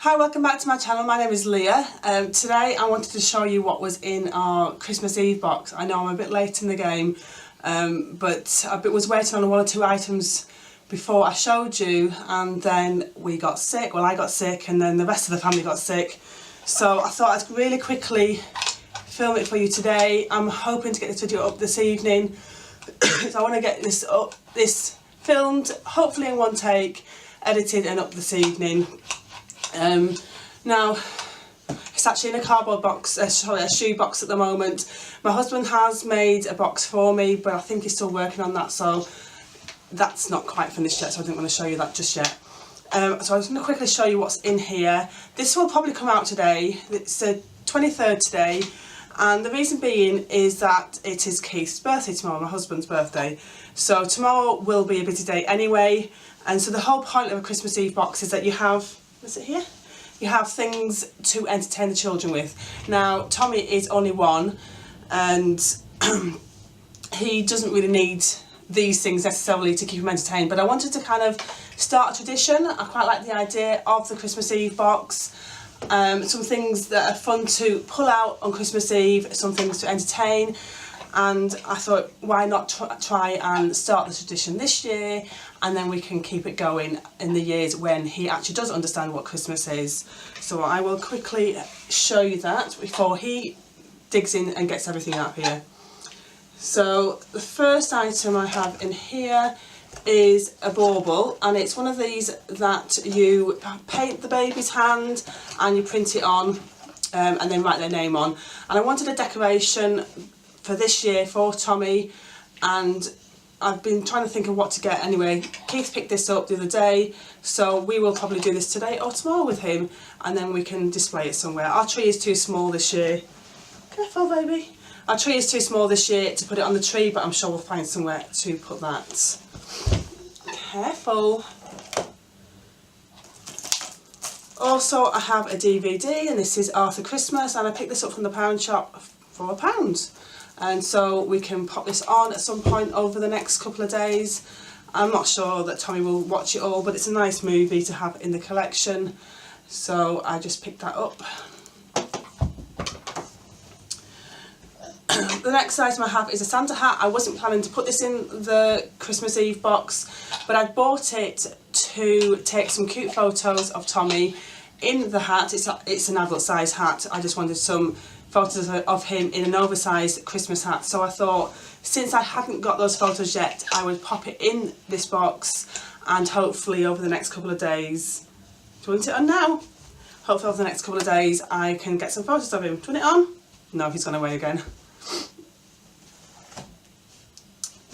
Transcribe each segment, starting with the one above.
Hi, welcome back to my channel. My name is Leah. Today I wanted to show you what was in our Christmas Eve box. I know I'm a bit late in the game, but I was waiting on one or two items before I showed you, and then we got sick. Well, I got sick and then the rest of the family got sick. So I thought I'd really quickly film it for you today. I'm hoping to get this video up this evening. So I want to get this filmed, hopefully in one take, edited and up this evening. Now, it's actually in a cardboard box, a shoe box at the moment. My husband has made a box for me, but I think he's still working on that, so that's not quite finished yet, so I didn't want to show you that just yet. So I was going to quickly show you what's in here. This will probably come out today. It's the 23rd today, and the reason being is that it is Keith's birthday tomorrow, my husband's birthday. So tomorrow will be a busy day anyway, and so the whole point of a Christmas Eve box is that you have, is it here? You have things to entertain the children with. Now, Tommy is only one, and he doesn't really need these things necessarily to keep him entertained, but I wanted to kind of start a tradition. I quite like the idea of the Christmas Eve box. Some things that are fun to pull out on Christmas Eve, some things to entertain, and I thought, why not try and start the tradition this year, and then we can keep it going in the years when he actually does understand what Christmas is. So I will quickly show you that before he digs in and gets everything out here. So the first item I have in here is a bauble, and it's one of these that you paint the baby's hand and you print it on and then write their name on. And I wanted a decoration for this year for Tommy, and I've been trying to think of what to get anyway. Keith picked this up the other day, so we will probably do this today or tomorrow with him, and then we can display it somewhere. Our tree is too small this year. Careful, baby. Our tree is too small this year to put it on the tree, but I'm sure we'll find somewhere to put that. Careful. Also, I have a DVD, and this is Arthur Christmas, and I picked this up from the pound shop for £1. And so we can pop this on at some point over the next couple of days. I'm not sure that Tommy will watch it all, but it's a nice movie to have in the collection. So I just picked that up. The next item I have is a Santa hat. I wasn't planning to put this in the Christmas Eve box, but I bought it to take some cute photos of Tommy in the hat. It's an adult size hat. I just wanted some photos of him in an oversized Christmas hat, so I thought, since I hadn't got those photos yet, I would pop it in this box, and hopefully over the next couple of days, do you want it on now? Hopefully over the next couple of days I can get some photos of him. Do you want it on? No, he's gone away again.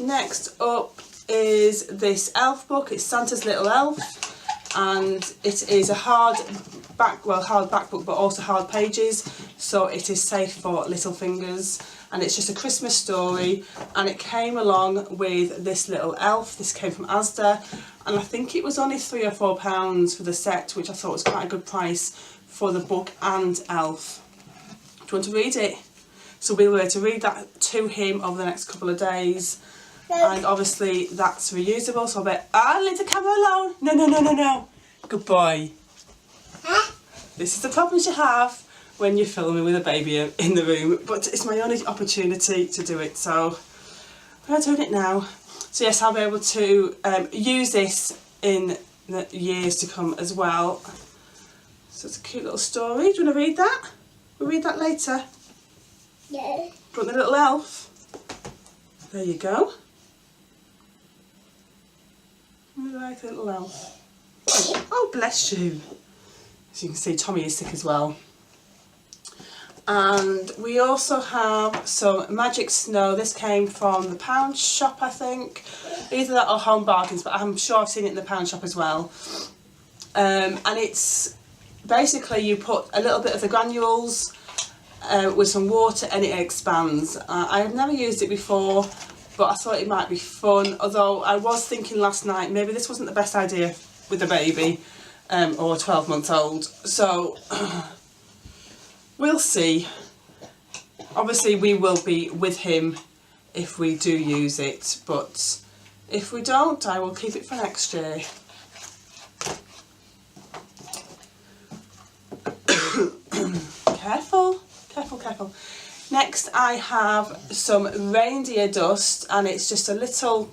Next up is this elf book. It's Santa's Little Elf, and it is a hard back book, but also hard pages, so it is safe for little fingers, and it's just a Christmas story, and it came along with this little elf. This came from Asda, and I think it was only £3 or £4 for the set, which I thought was quite a good price for the book and elf. Do you want to read it? So we'll be able to read that to him over the next couple of days, and obviously that's reusable, so I'll bet, leave the camera alone. No. Good boy. This is the problems you have when you're filming with a baby in the room, but it's my only opportunity to do it, so I'm doing it now. So yes, I'll be able to use this in the years to come as well. So it's a cute little story. Do you want to read that? We'll read that later. Yeah. Do you want the little elf? There you go. I like the little elf. Oh, bless you. As you can see, Tommy is sick as well. And we also have some magic snow. This came from the pound shop, I think. Either that or Home Bargains, but I'm sure I've seen it in the pound shop as well. And it's basically, you put a little bit of the granules with some water and it expands. I have never used it before, but I thought it might be fun. Although I was thinking last night, maybe this wasn't the best idea with a baby. Or 12 months old, so we'll see. Obviously we will be with him if we do use it, but if we don't, I will keep it for next year. Careful, careful, careful. Next I have some reindeer dust, and it's just a little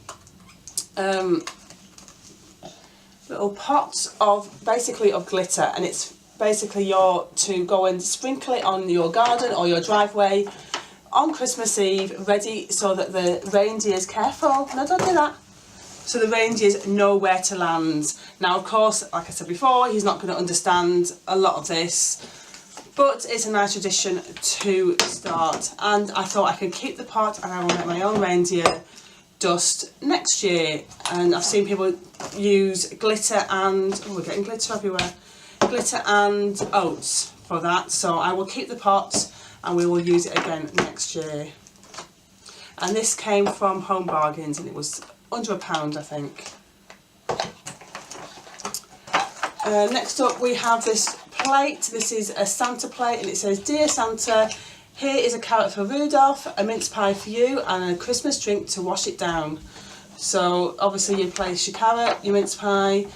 little pot of basically of glitter, and it's basically to go and sprinkle it on your garden or your driveway on Christmas Eve, ready so that the reindeers, careful, no, don't do that, so the reindeers know where to land. Now of course, like I said before, he's not going to understand a lot of this, but it's a nice tradition to start, and I thought I could keep the pot and I will make my own reindeer dust next year. And I've seen people use glitter and, oh, we're getting glitter everywhere, glitter and oats for that, so I will keep the pot and we will use it again next year. And this came from Home Bargains and it was under £1, I think. Next up we have this plate. This is a Santa plate and it says, "Dear Santa, here is a carrot for Rudolph, a mince pie for you and a Christmas drink to wash it down." So obviously you place your carrot, your mince pie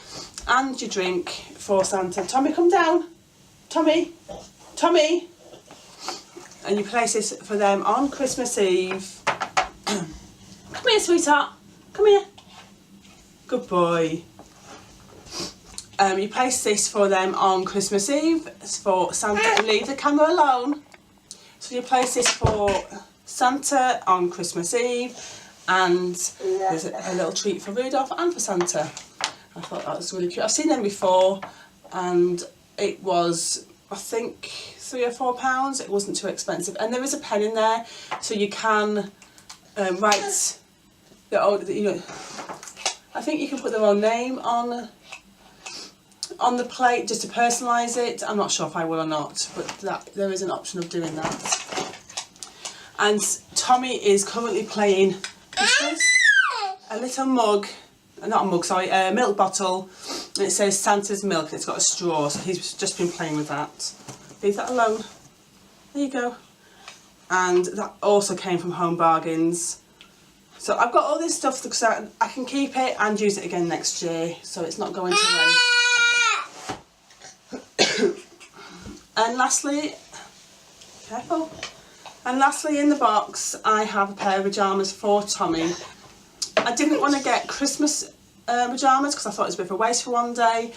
and your drink for Santa. Tommy, come down. Tommy, Tommy. And you place this for them on Christmas Eve. Come here, sweetheart. Come here. Good boy. You place this for them on Christmas Eve. It's for Santa. Leave the camera alone. So you place this for Santa on Christmas Eve, and there's a little treat for Rudolph and for Santa. I thought that was really cute. I've seen them before and it was, I think, £3 or £4. It wasn't too expensive, and there is a pen in there so you can write their own, you know, I think you can put their own name on the plate just to personalise it. I'm not sure if I will or not, but there is an option of doing that. And Tommy is currently playing with a little mug, not a mug, sorry, a milk bottle, and it says Santa's milk and it's got a straw, so he's just been playing with that. Leave that alone. There you go. And that also came from Home Bargains. So I've got all this stuff because I can keep it and use it again next year, so it's not going to waste. And lastly, careful. And lastly in the box I have a pair of pyjamas for Tommy. I didn't want to get Christmas pyjamas because I thought it was a bit of a waste for one day,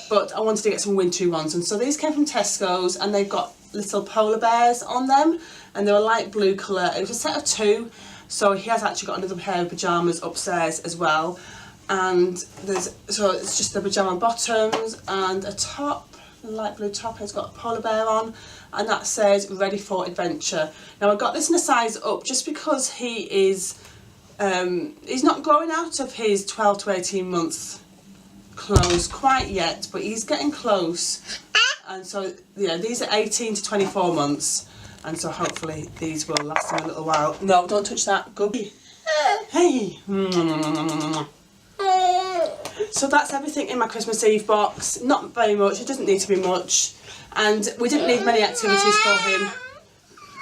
but I wanted to get some wintry ones, and so these came from Tesco's and they've got little polar bears on them and they're a light blue colour. It was a set of 2, so he has actually got another pair of pyjamas upstairs as well. And so it's just the pyjama bottoms and a top, a light blue top, and it's got a polar bear on, and that says "Ready for Adventure." Now I got this in a size up just because he is he's not growing out of his 12 to 18 month clothes quite yet, but he's getting close, and so yeah, these are 18 to 24 months, and so hopefully these will last him a little while. No, don't touch that. Good. Hey. So that's everything in my Christmas Eve box. Not very much, it doesn't need to be much, and we didn't need many activities for him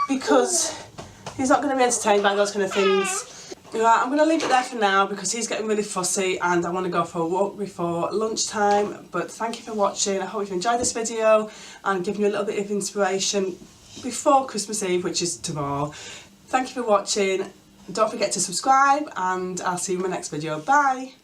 because he's not going to be entertained by those kind of things. Right, I'm going to leave it there for now because he's getting really fussy and I want to go for a walk before lunchtime. But thank you for watching. I hope you've enjoyed this video and given you a little bit of inspiration before Christmas Eve, which is tomorrow. Thank you for watching. Don't forget to subscribe and I'll see you in my next video. Bye!